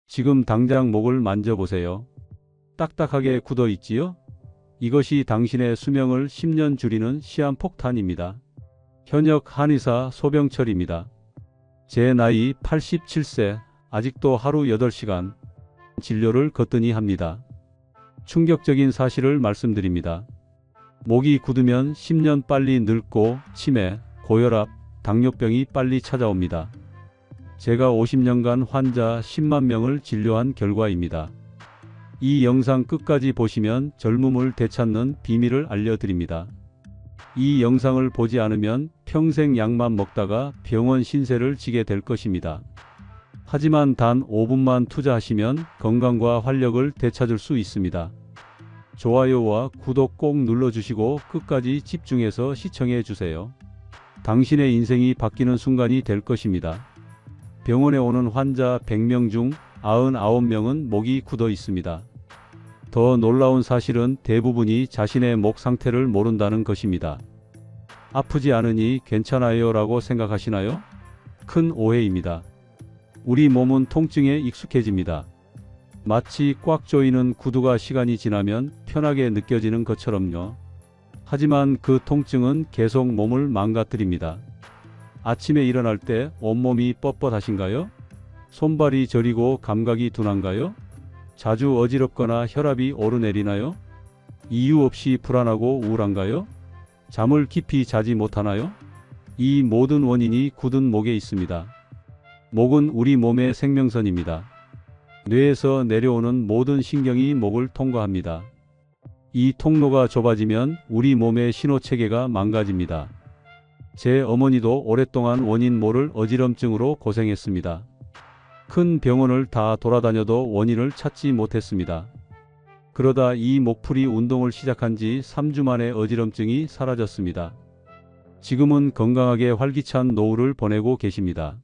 지금 당장 목을 만져보세요. 딱딱하게 굳어 있지요? 이것이 당신의 수명을 10년 줄이는 시한폭탄입니다. 현역 한의사 소병철입니다. 제 나이 87세, 아직도 하루 8시간 진료를 거뜬히 합니다. 충격적인 사실을 말씀드립니다. 목이 굳으면 10년 빨리 늙고 치매, 고혈압, 당뇨병이 빨리 찾아옵니다. 제가 50년간 환자 10만 명을 진료한 결과입니다. 이 영상 끝까지 보시면 젊음을 되찾는 비밀을 알려드립니다. 이 영상을 보지 않으면 평생 약만 먹다가 병원 신세를 지게 될 것입니다. 하지만 단 5분만 투자하시면 건강과 활력을 되찾을 수 있습니다. 좋아요와 구독 꼭 눌러주시고 끝까지 집중해서 시청해 주세요. 당신의 인생이 바뀌는 순간이 될 것입니다. 병원에 오는 환자 100명 중 99명은 목이 굳어 있습니다. 더 놀라운 사실은 대부분이 자신의 목 상태를 모른다는 것입니다. 아프지 않으니 괜찮아요 라고 생각하시나요? 큰 오해입니다. 우리 몸은 통증에 익숙해집니다. 마치 꽉 조이는 구두가 시간이 지나면 편하게 느껴지는 것처럼요. 하지만 그 통증은 계속 몸을 망가뜨립니다. 아침에 일어날 때 온몸이 뻣뻣하신가요? 손발이 저리고 감각이 둔한가요? 자주 어지럽거나 혈압이 오르내리나요? 이유 없이 불안하고 우울한가요? 잠을 깊이 자지 못하나요? 이 모든 원인이 굳은 목에 있습니다. 목은 우리 몸의 생명선입니다. 뇌에서 내려오는 모든 신경이 목을 통과합니다. 이 통로가 좁아지면 우리 몸의 신호체계가 망가집니다. 제 어머니도 오랫동안 원인 모를 어지럼증으로 고생했습니다. 큰 병원을 다 돌아다녀도 원인을 찾지 못했습니다. 그러다 이 목풀이 운동을 시작한 지 3주 만에 어지럼증이 사라졌습니다. 지금은 건강하게 활기찬 노후를 보내고 계십니다.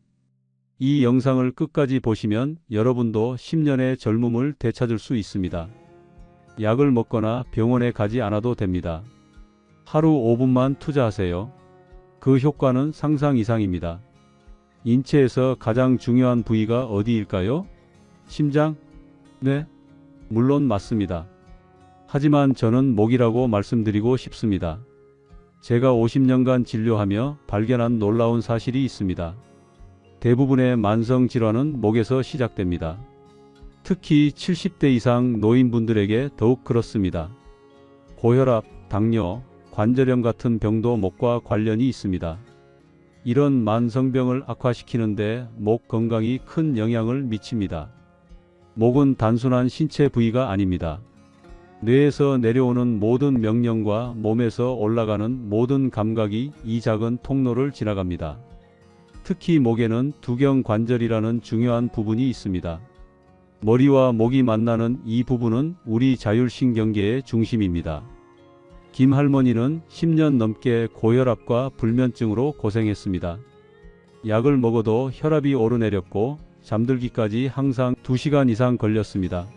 이 영상을 끝까지 보시면 여러분도 10년의 젊음을 되찾을 수 있습니다. 약을 먹거나 병원에 가지 않아도 됩니다. 하루 5분만 투자하세요. 그 효과는 상상 이상입니다. 인체에서 가장 중요한 부위가 어디일까요? 심장? 네, 물론 맞습니다. 하지만 저는 목이라고 말씀드리고 싶습니다. 제가 50년간 진료하며 발견한 놀라운 사실이 있습니다. 대부분의 만성 질환은 목에서 시작됩니다. 특히 70대 이상 노인분들에게 더욱 그렇습니다. 고혈압, 당뇨, 관절염 같은 병도 목과 관련이 있습니다. 이런 만성병을 악화시키는데 목 건강이 큰 영향을 미칩니다. 목은 단순한 신체 부위가 아닙니다. 뇌에서 내려오는 모든 명령과 몸에서 올라가는 모든 감각이 이 작은 통로를 지나갑니다. 특히 목에는 두경관절이라는 중요한 부분이 있습니다. 머리와 목이 만나는 이 부분은 우리 자율신경계의 중심입니다. 김 할머니는 10년 넘게 고혈압과 불면증으로 고생했습니다. 약을 먹어도 혈압이 오르내렸고 잠들기까지 항상 2시간 이상 걸렸습니다.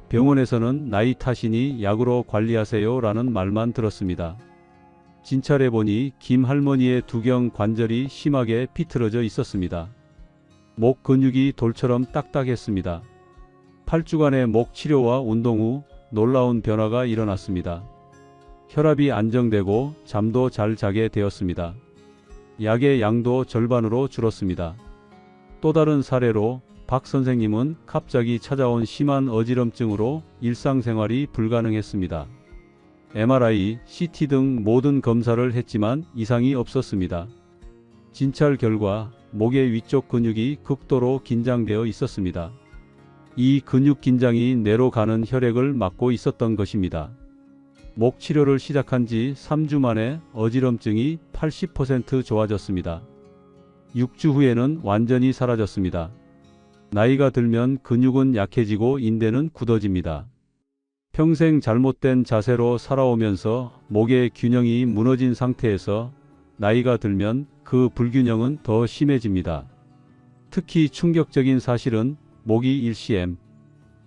병원에서는 나이 탓이니 약으로 관리하세요 라는 말만 들었습니다. 진찰해보니 김 할머니의 두경 관절이 심하게 비틀어져 있었습니다. 목 근육이 돌처럼 딱딱했습니다. 8주간의 목 치료와 운동 후 놀라운 변화가 일어났습니다. 혈압이 안정되고 잠도 잘 자게 되었습니다. 약의 양도 절반으로 줄었습니다. 또 다른 사례로 박 선생님은 갑자기 찾아온 심한 어지럼증으로 일상생활이 불가능했습니다. MRI, CT 등 모든 검사를 했지만 이상이 없었습니다. 진찰 결과 목의 위쪽 근육이 극도로 긴장되어 있었습니다. 이 근육 긴장이 뇌로 가는 혈액을 막고 있었던 것입니다. 목 치료를 시작한 지 3주 만에 어지럼증이 80% 좋아졌습니다. 6주 후에는 완전히 사라졌습니다. 나이가 들면 근육은 약해지고 인대는 굳어집니다. 평생 잘못된 자세로 살아오면서 목의 균형이 무너진 상태에서 나이가 들면 그 불균형은 더 심해집니다. 특히 충격적인 사실은 목이 일시엠,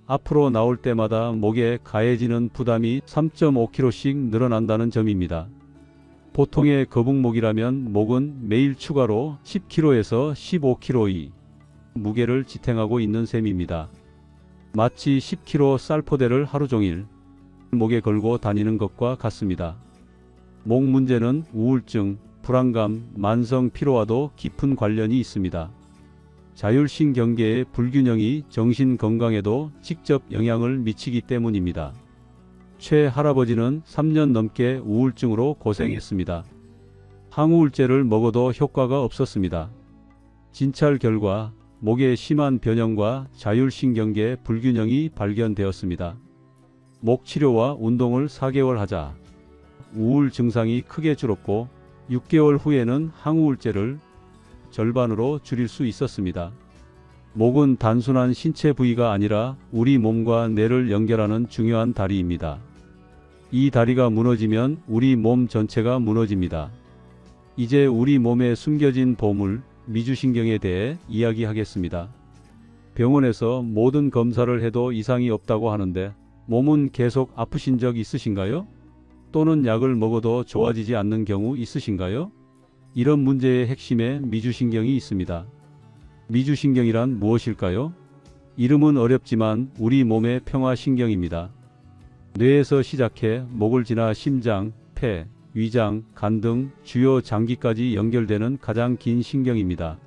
앞으로 나올 때마다 목에 가해지는 부담이 3.5kg씩 늘어난다는 점입니다. 보통의 거북목이라면 목은 매일 추가로 10kg에서 15kg 무게를 지탱하고 있는 셈입니다. 마치 10kg 쌀포대를 하루 종일 목에 걸고 다니는 것과 같습니다. 목 문제는 우울증, 불안감, 만성 피로와도 깊은 관련이 있습니다. 자율신경계의 불균형이 정신 건강에도 직접 영향을 미치기 때문입니다. 최 할아버지는 3년 넘게 우울증으로 고생했습니다. 항우울제를 먹어도 효과가 없었습니다. 진찰 결과 목에 심한 변형과 자율신경계 불균형이 발견되었습니다. 목 치료와 운동을 4개월 하자 우울 증상이 크게 줄었고 6개월 후에는 항우울제를 절반으로 줄일 수 있었습니다. 목은 단순한 신체 부위가 아니라 우리 몸과 뇌를 연결하는 중요한 다리입니다. 이 다리가 무너지면 우리 몸 전체가 무너집니다. 이제 우리 몸에 숨겨진 보물, 미주신경에 대해 이야기하겠습니다. 병원에서 모든 검사를 해도 이상이 없다고 하는데 몸은 계속 아프신 적 있으신가요? 또는 약을 먹어도 좋아지지 않는 경우 있으신가요? 이런 문제의 핵심에 미주신경이 있습니다. 미주신경이란 무엇일까요? 이름은 어렵지만 우리 몸의 평화신경입니다. 뇌에서 시작해 목을 지나 심장, 폐, 위장, 간 등 주요 장기까지 연결되는 가장 긴 신경입니다.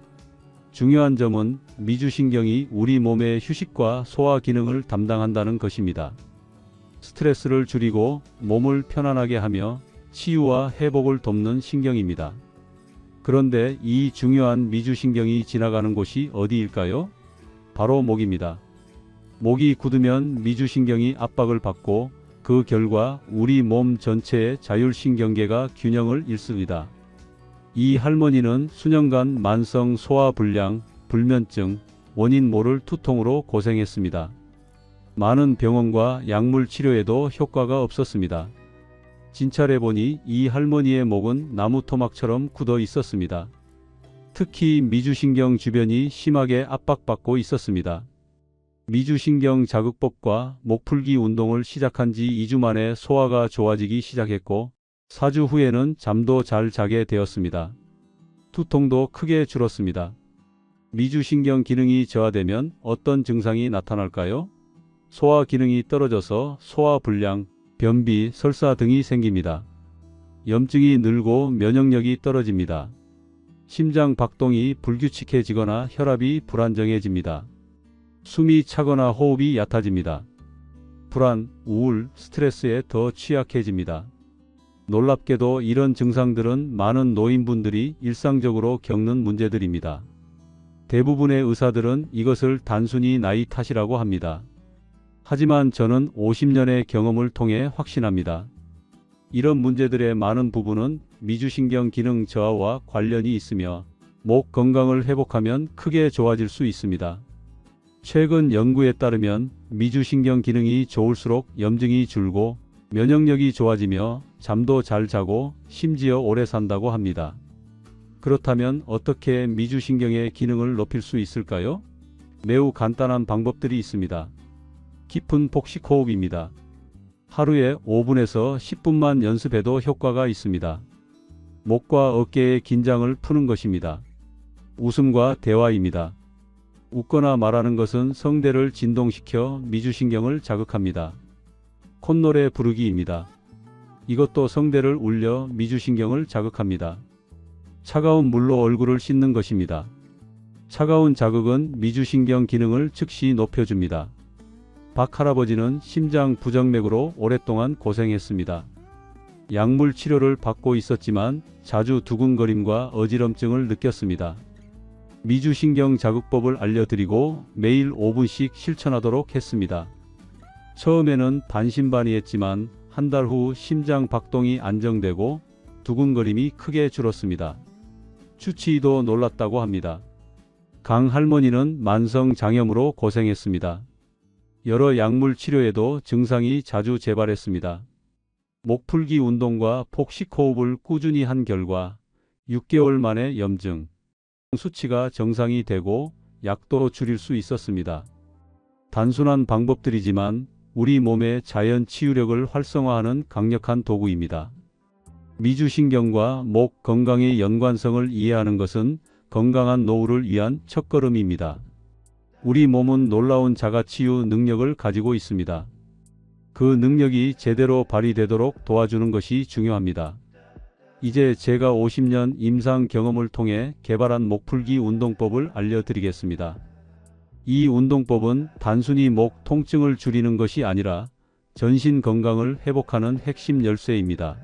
중요한 점은 미주신경이 우리 몸의 휴식과 소화 기능을 담당한다는 것입니다. 스트레스를 줄이고 몸을 편안하게 하며 치유와 회복을 돕는 신경입니다. 그런데 이 중요한 미주신경이 지나가는 곳이 어디일까요? 바로 목입니다. 목이 굳으면 미주신경이 압박을 받고 그 결과 우리 몸 전체의 자율신경계가 균형을 잃습니다. 이 할머니는 수년간 만성 소화불량, 불면증, 원인 모를 투통으로 고생했습니다. 많은 병원과 약물 치료에도 효과가 없었습니다. 진찰해보니 이 할머니의 목은 나무 토막처럼 굳어 있었습니다. 특히 미주신경 주변이 심하게 압박받고 있었습니다. 미주신경 자극법과 목풀기 운동을 시작한 지 2주 만에 소화가 좋아지기 시작했고 4주 후에는 잠도 잘 자게 되었습니다. 두통도 크게 줄었습니다. 미주신경 기능이 저하되면 어떤 증상이 나타날까요? 소화 기능이 떨어져서 소화불량, 변비, 설사 등이 생깁니다. 염증이 늘고 면역력이 떨어집니다. 심장 박동이 불규칙해지거나 혈압이 불안정해집니다. 숨이 차거나 호흡이 얕아집니다. 불안, 우울, 스트레스에 더 취약해집니다. 놀랍게도 이런 증상들은 많은 노인분들이 일상적으로 겪는 문제들입니다. 대부분의 의사들은 이것을 단순히 나이 탓이라고 합니다. 하지만 저는 50년의 경험을 통해 확신합니다. 이런 문제들의 많은 부분은 미주신경 기능 저하와 관련이 있으며 목 건강을 회복하면 크게 좋아질 수 있습니다. 최근 연구에 따르면 미주신경 기능이 좋을수록 염증이 줄고 면역력이 좋아지며 잠도 잘 자고 심지어 오래 산다고 합니다. 그렇다면 어떻게 미주신경의 기능을 높일 수 있을까요? 매우 간단한 방법들이 있습니다. 깊은 복식 호흡입니다. 하루에 5분에서 10분만 연습해도 효과가 있습니다. 목과 어깨의 긴장을 푸는 것입니다. 웃음과 대화입니다. 웃거나 말하는 것은 성대를 진동시켜 미주신경을 자극합니다. 콧노래 부르기입니다. 이것도 성대를 울려 미주신경을 자극합니다. 차가운 물로 얼굴을 씻는 것입니다. 차가운 자극은 미주신경 기능을 즉시 높여줍니다. 박 할아버지는 심장 부정맥으로 오랫동안 고생했습니다. 약물 치료를 받고 있었지만 자주 두근거림과 어지럼증을 느꼈습니다. 미주신경 자극법을 알려드리고 매일 5분씩 실천하도록 했습니다. 처음에는 반신반의했지만 한 달 후 심장 박동이 안정되고 두근거림이 크게 줄었습니다. 주치의도 놀랐다고 합니다. 강 할머니는 만성 장염으로 고생했습니다. 여러 약물 치료에도 증상이 자주 재발했습니다. 목풀기 운동과 복식 호흡을 꾸준히 한 결과 6개월 만에 염증, 수치가 정상이 되고 약도 줄일 수 있었습니다. 단순한 방법들이지만 우리 몸의 자연 치유력을 활성화하는 강력한 도구입니다. 미주신경과 목 건강의 연관성을 이해하는 것은 건강한 노후를 위한 첫걸음입니다. 우리 몸은 놀라운 자가치유 능력을 가지고 있습니다. 그 능력이 제대로 발휘되도록 도와주는 것이 중요합니다. 이제 제가 50년 임상 경험을 통해 개발한 목풀기 운동법을 알려드리겠습니다. 이 운동법은 단순히 목 통증을 줄이는 것이 아니라 전신 건강을 회복하는 핵심 열쇠입니다.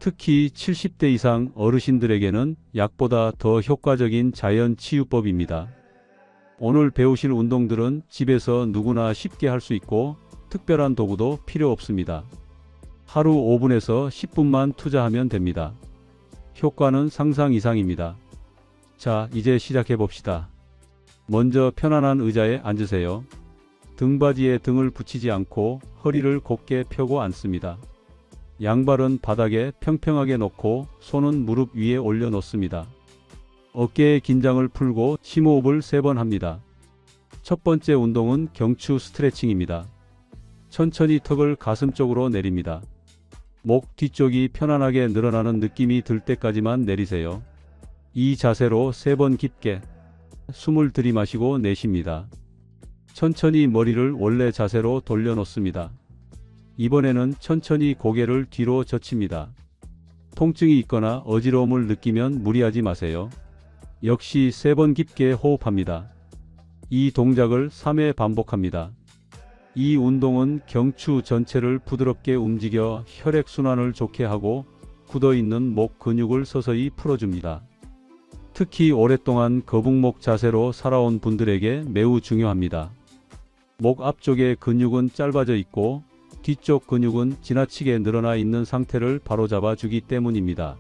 특히 70대 이상 어르신들에게는 약보다 더 효과적인 자연 치유법입니다. 오늘 배우실 운동들은 집에서 누구나 쉽게 할 수 있고 특별한 도구도 필요 없습니다. 하루 5분에서 10분만 투자하면 됩니다. 효과는 상상 이상입니다. 자, 이제 시작해 봅시다. 먼저 편안한 의자에 앉으세요. 등받이에 등을 붙이지 않고 허리를 곧게 펴고 앉습니다. 양발은 바닥에 평평하게 놓고 손은 무릎 위에 올려 놓습니다. 어깨의 긴장을 풀고 심호흡을 3번 합니다. 첫 번째 운동은 경추 스트레칭입니다. 천천히 턱을 가슴 쪽으로 내립니다. 목 뒤쪽이 편안하게 늘어나는 느낌이 들 때까지만 내리세요. 이 자세로 3번 깊게 숨을 들이마시고 내쉽니다. 천천히 머리를 원래 자세로 돌려놓습니다. 이번에는 천천히 고개를 뒤로 젖힙니다. 통증이 있거나 어지러움을 느끼면 무리하지 마세요. 역시 3번 깊게 호흡합니다. 이 동작을 3회 반복합니다. 이 운동은 경추 전체를 부드럽게 움직여 혈액순환을 좋게 하고 굳어있는 목 근육을 서서히 풀어줍니다. 특히 오랫동안 거북목 자세로 살아온 분들에게 매우 중요합니다. 목 앞쪽의 근육은 짧아져 있고 뒤쪽 근육은 지나치게 늘어나 있는 상태를 바로잡아 주기 때문입니다.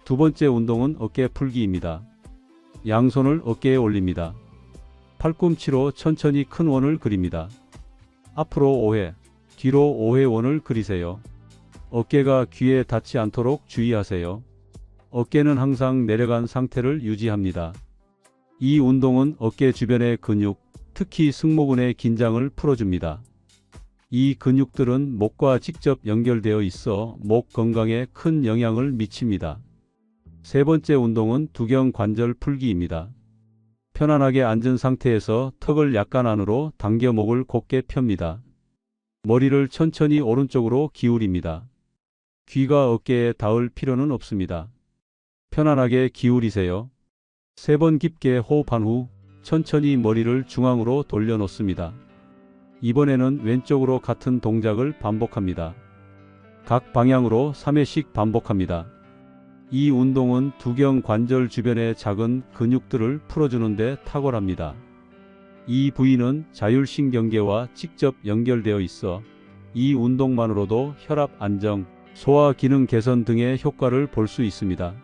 두 번째 운동은 어깨 풀기입니다. 양손을 어깨에 올립니다. 팔꿈치로 천천히 큰 원을 그립니다. 앞으로 5회, 뒤로 5회 원을 그리세요. 어깨가 귀에 닿지 않도록 주의하세요. 어깨는 항상 내려간 상태를 유지합니다. 이 운동은 어깨 주변의 근육, 특히 승모근의 긴장을 풀어줍니다. 이 근육들은 목과 직접 연결되어 있어 목 건강에 큰 영향을 미칩니다. 세 번째 운동은 두경 관절 풀기입니다. 편안하게 앉은 상태에서 턱을 약간 안으로 당겨 목을 곧게 펴니다. 머리를 천천히 오른쪽으로 기울입니다. 귀가 어깨에 닿을 필요는 없습니다. 편안하게 기울이세요. 3번 깊게 호흡한 후 천천히 머리를 중앙으로 돌려놓습니다. 이번에는 왼쪽으로 같은 동작을 반복합니다. 각 방향으로 3회씩 반복합니다. 이 운동은 두경 관절 주변의 작은 근육들을 풀어주는 데 탁월합니다. 이 부위는 자율신경계와 직접 연결되어 있어 이 운동만으로도 혈압 안정, 소화 기능 개선 등의 효과를 볼 수 있습니다.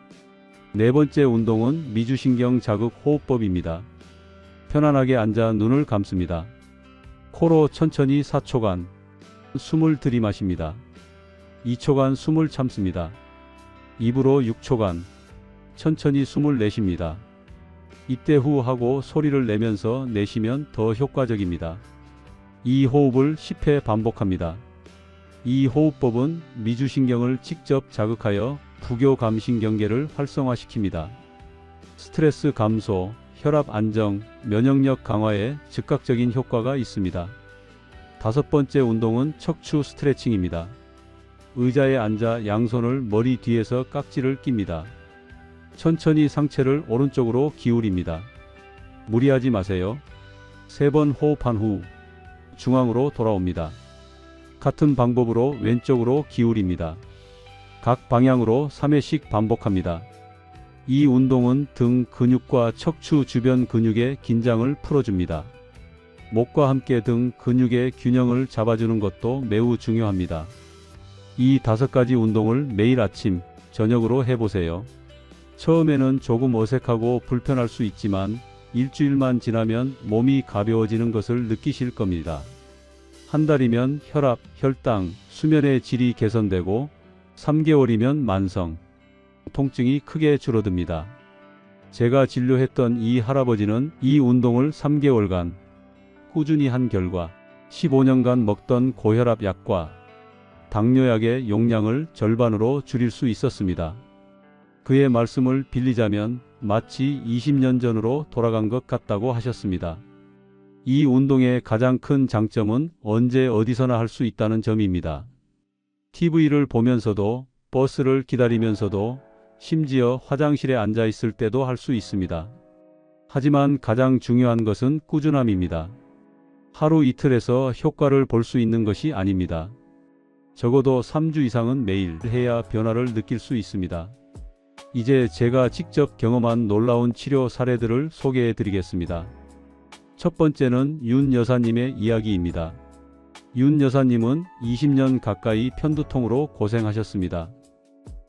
네 번째 운동은 미주신경 자극 호흡법입니다. 편안하게 앉아 눈을 감습니다. 코로 천천히 4초간 숨을 들이마십니다. 2초간 숨을 참습니다. 입으로 6초간 천천히 숨을 내쉽니다. 이때 후 하고 소리를 내면서 내쉬면 더 효과적입니다. 이 호흡을 10회 반복합니다. 이 호흡법은 미주신경을 직접 자극하여 부교감신경계를 활성화시킵니다. 스트레스 감소, 혈압 안정, 면역력 강화에 즉각적인 효과가 있습니다. 다섯 번째 운동은 척추 스트레칭입니다. 의자에 앉아 양손을 머리 뒤에서 깍지를 낍니다. 천천히 상체를 오른쪽으로 기울입니다. 무리하지 마세요. 3번 호흡한 후 중앙으로 돌아옵니다. 같은 방법으로 왼쪽으로 기울입니다. 각 방향으로 3회씩 반복합니다. 이 운동은 등 근육과 척추 주변 근육의 긴장을 풀어줍니다. 목과 함께 등 근육의 균형을 잡아주는 것도 매우 중요합니다. 이 5가지 운동을 매일 아침, 저녁으로 해보세요. 처음에는 조금 어색하고 불편할 수 있지만 일주일만 지나면 몸이 가벼워지는 것을 느끼실 겁니다. 한 달이면 혈압, 혈당, 수면의 질이 개선되고 3개월이면 만성, 통증이 크게 줄어듭니다. 제가 진료했던 이 할아버지는 이 운동을 3개월간 꾸준히 한 결과 15년간 먹던 고혈압 약과 당뇨약의 용량을 절반으로 줄일 수 있었습니다. 그의 말씀을 빌리자면 마치 20년 전으로 돌아간 것 같다고 하셨습니다. 이 운동의 가장 큰 장점은 언제 어디서나 할 수 있다는 점입니다. TV를 보면서도, 버스를 기다리면서도, 심지어 화장실에 앉아 있을 때도 할 수 있습니다. 하지만 가장 중요한 것은 꾸준함입니다. 하루 이틀에서 효과를 볼 수 있는 것이 아닙니다. 적어도 3주 이상은 매일 해야 변화를 느낄 수 있습니다. 이제 제가 직접 경험한 놀라운 치료 사례들을 소개해 드리겠습니다. 첫 번째는 윤 여사님의 이야기입니다. 윤 여사님은 20년 가까이 편두통으로 고생하셨습니다.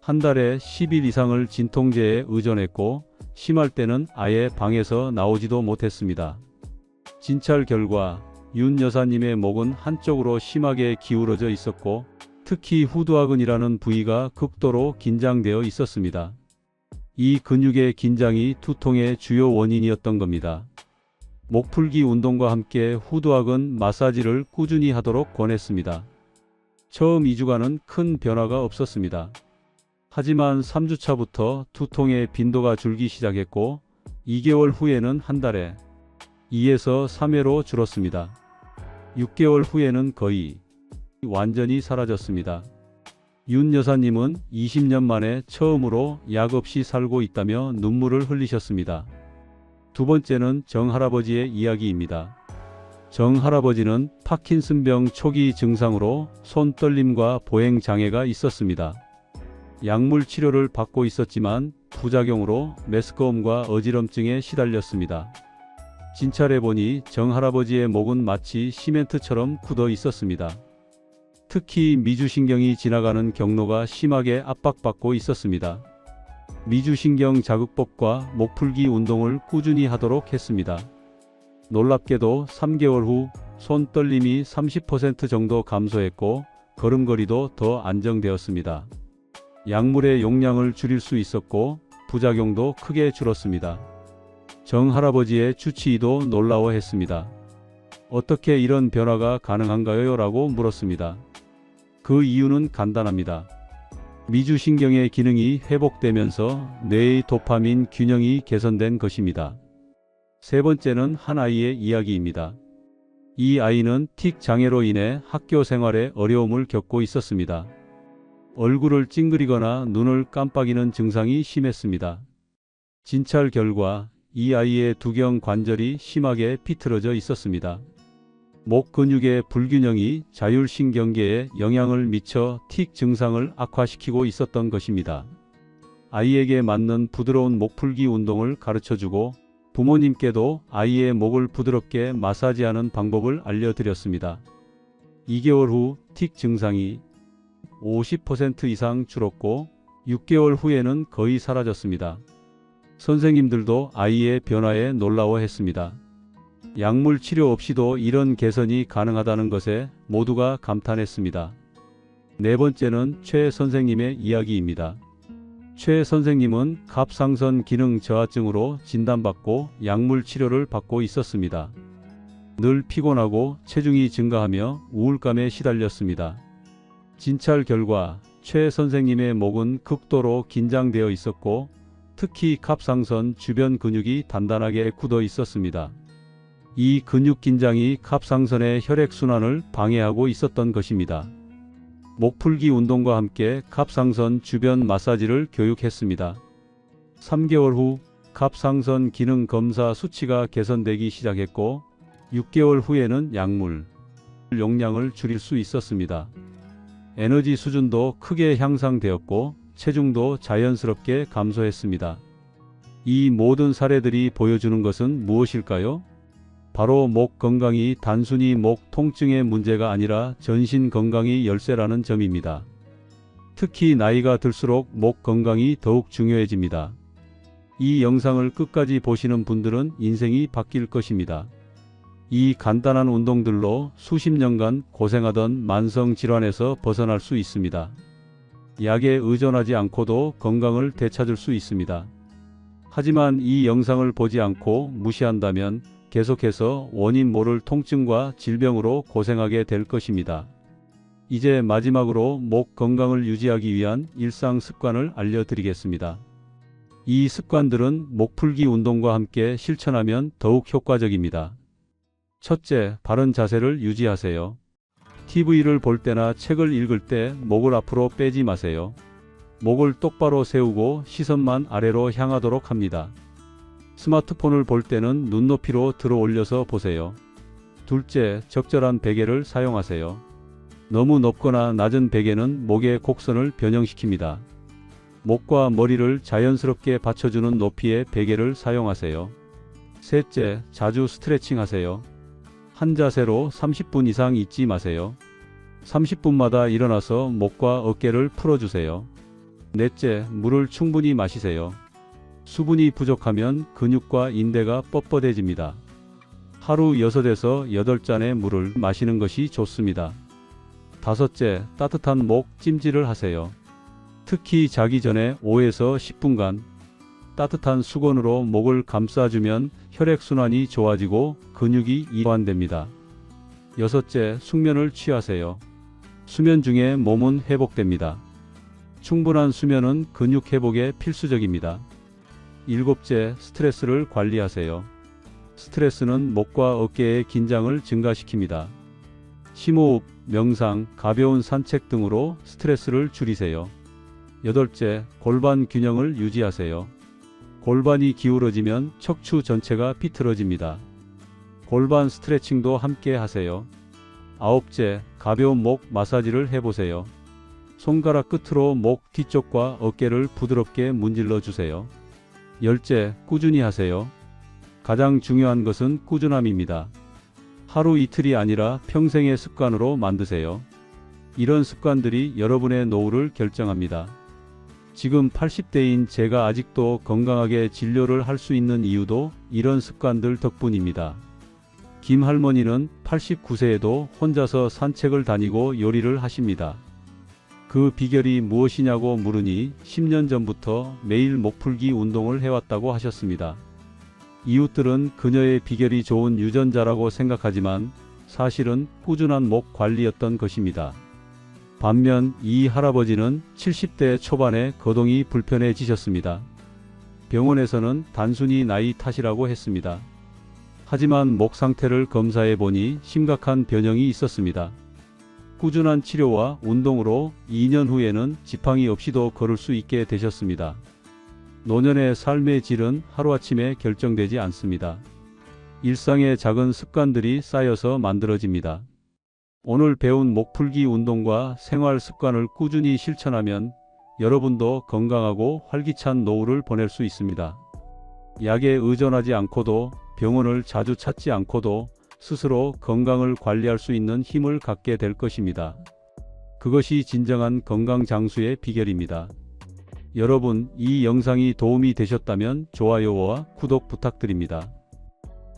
한 달에 10일 이상을 진통제에 의존했고 심할 때는 아예 방에서 나오지도 못했습니다. 진찰 결과 윤 여사님의 목은 한쪽으로 심하게 기울어져 있었고 특히 후두하근이라는 부위가 극도로 긴장되어 있었습니다. 이 근육의 긴장이 두통의 주요 원인이었던 겁니다. 목풀기 운동과 함께 후두하근 마사지를 꾸준히 하도록 권했습니다. 처음 2주간은 큰 변화가 없었습니다. 하지만 3주차부터 두통의 빈도가 줄기 시작했고 2개월 후에는 한 달에 2에서 3회로 줄었습니다. 6개월 후에는 거의 완전히 사라졌습니다. 윤 여사님은 20년 만에 처음으로 약 없이 살고 있다며 눈물을 흘리셨습니다. 두 번째는 정 할아버지의 이야기입니다. 정 할아버지는 파킨슨병 초기 증상으로 손 떨림과 보행 장애가 있었습니다. 약물 치료를 받고 있었지만 부작용으로 메스꺼움과 어지럼증에 시달렸습니다. 진찰해보니 정 할아버지의 목은 마치 시멘트처럼 굳어 있었습니다. 특히 미주신경이 지나가는 경로가 심하게 압박받고 있었습니다. 미주신경 자극법과 목풀기 운동을 꾸준히 하도록 했습니다. 놀랍게도 3개월 후 손 떨림이 30% 정도 감소했고 걸음걸이도 더 안정되었습니다. 약물의 용량을 줄일 수 있었고 부작용도 크게 줄었습니다. 정 할아버지의 주치의도 놀라워했습니다. 어떻게 이런 변화가 가능한가요? 라고 물었습니다. 그 이유는 간단합니다. 미주신경의 기능이 회복되면서 뇌의 도파민 균형이 개선된 것입니다. 세 번째는 한 아이의 이야기입니다. 이 아이는 틱 장애로 인해 학교 생활에 어려움을 겪고 있었습니다. 얼굴을 찡그리거나 눈을 깜빡이는 증상이 심했습니다. 진찰 결과 이 아이의 두경 관절이 심하게 비틀어져 있었습니다. 목 근육의 불균형이 자율신경계에 영향을 미쳐 틱 증상을 악화시키고 있었던 것입니다. 아이에게 맞는 부드러운 목풀기 운동을 가르쳐주고 부모님께도 아이의 목을 부드럽게 마사지하는 방법을 알려드렸습니다. 2개월 후 틱 증상이 50% 이상 줄었고 6개월 후에는 거의 사라졌습니다. 선생님들도 아이의 변화에 놀라워했습니다. 약물 치료 없이도 이런 개선이 가능하다는 것에 모두가 감탄했습니다. 네 번째는 최 선생님의 이야기입니다. 최 선생님은 갑상선 기능 저하증으로 진단받고 약물 치료를 받고 있었습니다. 늘 피곤하고 체중이 증가하며 우울감에 시달렸습니다. 진찰 결과 최 선생님의 목은 극도로 긴장되어 있었고 특히 갑상선 주변 근육이 단단하게 굳어 있었습니다. 이 근육 긴장이 갑상선의 혈액순환을 방해하고 있었던 것입니다. 목풀기 운동과 함께 갑상선 주변 마사지를 교육했습니다. 3개월 후 갑상선 기능 검사 수치가 개선되기 시작했고 6개월 후에는 약물 용량을 줄일 수 있었습니다. 에너지 수준도 크게 향상되었고 체중도 자연스럽게 감소했습니다. 이 모든 사례들이 보여주는 것은 무엇일까요? 바로 목 건강이 단순히 목 통증의 문제가 아니라 전신 건강이 열쇠라는 점입니다. 특히 나이가 들수록 목 건강이 더욱 중요해집니다. 이 영상을 끝까지 보시는 분들은 인생이 바뀔 것입니다. 이 간단한 운동들로 수십 년간 고생하던 만성 질환에서 벗어날 수 있습니다. 약에 의존하지 않고도 건강을 되찾을 수 있습니다. 하지만 이 영상을 보지 않고 무시한다면 계속해서 원인 모를 통증과 질병으로 고생하게 될 것입니다. 이제 마지막으로 목 건강을 유지하기 위한 일상 습관을 알려드리겠습니다. 이 습관들은 목풀기 운동과 함께 실천하면 더욱 효과적입니다. 첫째, 바른 자세를 유지하세요. TV를 볼 때나 책을 읽을 때 목을 앞으로 빼지 마세요. 목을 똑바로 세우고 시선만 아래로 향하도록 합니다. 스마트폰을 볼 때는 눈높이로 들어 올려서 보세요. 둘째, 적절한 베개를 사용하세요. 너무 높거나 낮은 베개는 목의 곡선을 변형시킵니다. 목과 머리를 자연스럽게 받쳐주는 높이의 베개를 사용하세요. 셋째, 자주 스트레칭 하세요. 한 자세로 30분 이상 있지 마세요. 30분마다 일어나서 목과 어깨를 풀어주세요. 넷째, 물을 충분히 마시세요. 수분이 부족하면 근육과 인대가 뻣뻣해집니다. 하루 6에서 8잔의 물을 마시는 것이 좋습니다. 다섯째, 따뜻한 목 찜질을 하세요. 특히 자기 전에 5에서 10분간 따뜻한 수건으로 목을 감싸주면 혈액순환이 좋아지고 근육이 이완됩니다. 여섯째, 숙면을 취하세요. 수면 중에 몸은 회복됩니다. 충분한 수면은 근육 회복에 필수적입니다. 일곱째, 스트레스를 관리하세요. 스트레스는 목과 어깨의 긴장을 증가시킵니다. 심호흡, 명상, 가벼운 산책 등으로 스트레스를 줄이세요. 여덟째, 골반 균형을 유지하세요. 골반이 기울어지면 척추 전체가 비틀어집니다. 골반 스트레칭도 함께 하세요. 아홉째, 가벼운 목 마사지를 해보세요. 손가락 끝으로 목 뒤쪽과 어깨를 부드럽게 문질러 주세요. 열째, 꾸준히 하세요. 가장 중요한 것은 꾸준함입니다. 하루 이틀이 아니라 평생의 습관으로 만드세요. 이런 습관들이 여러분의 노후를 결정합니다. 지금 80대인 제가 아직도 건강하게 진료를 할 수 있는 이유도 이런 습관들 덕분입니다. 김 할머니는 89세에도 혼자서 산책을 다니고 요리를 하십니다. 그 비결이 무엇이냐고 물으니 10년 전부터 매일 목풀기 운동을 해왔다고 하셨습니다. 이웃들은 그녀의 비결이 좋은 유전자라고 생각하지만 사실은 꾸준한 목 관리였던 것입니다. 반면 이 할아버지는 70대 초반에 거동이 불편해지셨습니다. 병원에서는 단순히 나이 탓이라고 했습니다. 하지만 목 상태를 검사해 보니 심각한 변형이 있었습니다. 꾸준한 치료와 운동으로 2년 후에는 지팡이 없이도 걸을 수 있게 되셨습니다. 노년의 삶의 질은 하루아침에 결정되지 않습니다. 일상의 작은 습관들이 쌓여서 만들어집니다. 오늘 배운 목풀기 운동과 생활 습관을 꾸준히 실천하면 여러분도 건강하고 활기찬 노후를 보낼 수 있습니다. 약에 의존하지 않고도 병원을 자주 찾지 않고도 스스로 건강을 관리할 수 있는 힘을 갖게 될 것입니다. 그것이 진정한 건강 장수의 비결입니다. 여러분, 이 영상이 도움이 되셨다면 좋아요와 구독 부탁드립니다.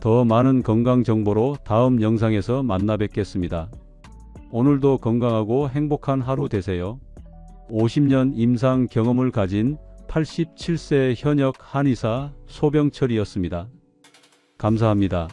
더 많은 건강 정보로 다음 영상에서 만나 뵙겠습니다. 오늘도 건강하고 행복한 하루 되세요. 50년 임상 경험을 가진 87세 현역 한의사 소병철이었습니다. 감사합니다.